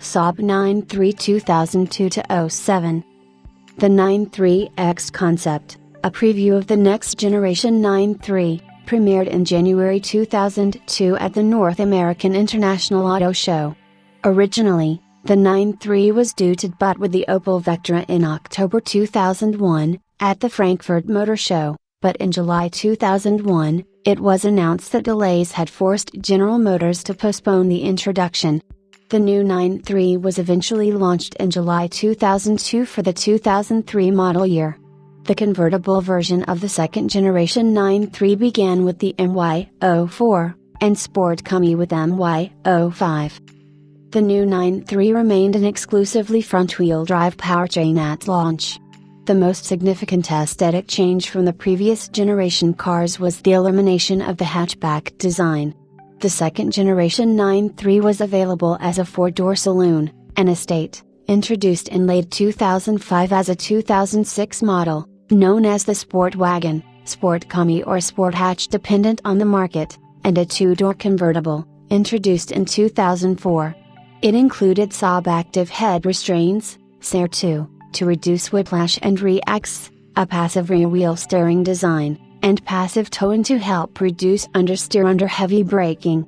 Saab 9-3 2002-07. The 9-3X concept, a preview of the next generation 9-3, premiered in January 2002 at the North American International Auto Show. Originally, the 9-3 was due to debut with the Opel Vectra in October 2001, at the Frankfurt Motor Show, but in July 2001, it was announced that delays had forced General Motors to postpone the introduction. The new 9-3 was eventually launched in July 2002 for the 2003 model year. The convertible version of the second generation 9-3 began with the MY-04, and Sport Combi with MY-05. The new 9-3 remained an exclusively front-wheel drive powertrain at launch. The most significant aesthetic change from the previous generation cars was the elimination of the hatchback design. The second generation 9-3 was available as a four-door saloon, an estate, introduced in late 2005 as a 2006 model, known as the Sport Wagon, Sport Combi or Sport Hatch dependent on the market, and a two-door convertible, introduced in 2004. It included Saab active head restraints, SAR2, to reduce whiplash and rear-axis, a passive rear-wheel steering design, and passive towing to help reduce understeer under heavy braking.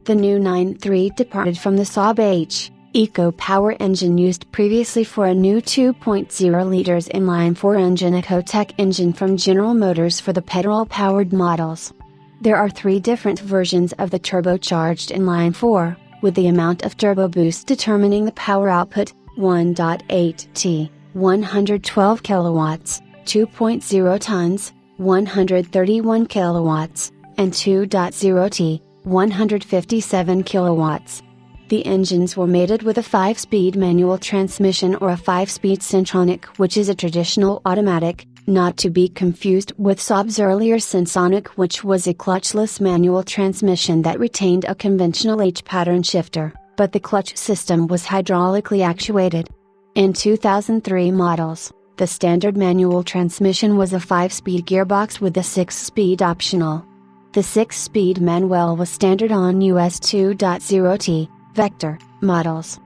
The new 9-3 departed from the Saab H Eco-Power engine used previously for a new 2.0 liters inline-4 engine Ecotec engine from General Motors for the petrol-powered models. There are three different versions of the turbocharged inline-4, with the amount of turbo boost determining the power output: 1.8T, 112 kilowatts, 2.0 tons, 131 kilowatts, and 2.0T, 157 kilowatts. The engines were mated with a 5-speed manual transmission or a 5-speed Centronic, which is a traditional automatic, not to be confused with Saab's earlier Sensonic, which was a clutchless manual transmission that retained a conventional H-pattern shifter, but the clutch system was hydraulically actuated. In 2003 models, the standard manual transmission was a 5-speed gearbox with a 6-speed optional. The 6-speed manual was standard on US 2.0T, Vector, models.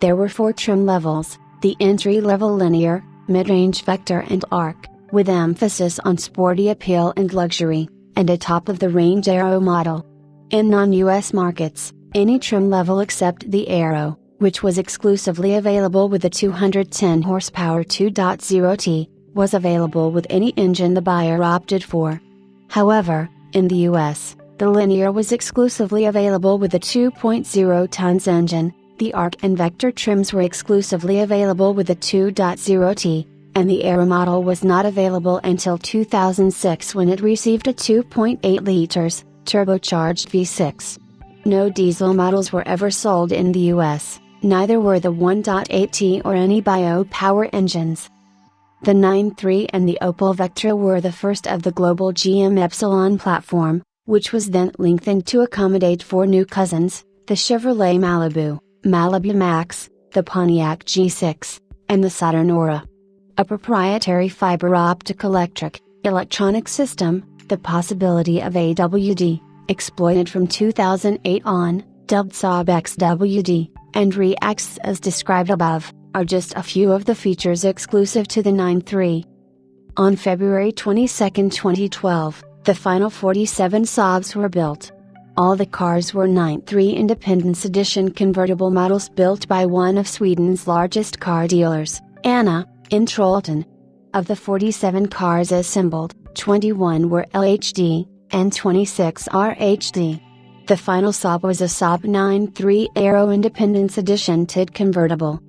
There were 4 trim levels: the entry-level linear, mid-range Vector and Arc, with emphasis on sporty appeal and luxury, and a top-of-the-range Aero model. In non-US markets, any trim level except the Aero, which was exclusively available with the 210 horsepower 2.0T, was available with any engine the buyer opted for. However, in the US, the Linear was exclusively available with the 2.0 tons engine, the Arc and Vector trims were exclusively available with the 2.0T, and the Aero model was not available until 2006 when it received a 2.8 liters, turbocharged V6. No diesel models were ever sold in the US. Neither were the 1.8T or any bio-power engines. The 9-3 and the Opel Vectra were the first of the global GM Epsilon platform, which was then lengthened to accommodate 4 new cousins: the Chevrolet Malibu, Malibu Max, the Pontiac G6, and the Saturn Aura. A proprietary fiber optic electronic system, the possibility of AWD, exploited from 2008 on, dubbed Saab XWD, and rear-axis as described above, are just a few of the features exclusive to the 9-3. On February 22, 2012, the final 47 Saabs were built. All the cars were 9-3 Independence Edition convertible models built by one of Sweden's largest car dealers, Anna, in Trollhättan. Of the 47 cars assembled, 21 were LHD, and 26 are HD. The final Saab was a Saab 9-3 Aero Independence Edition TID convertible.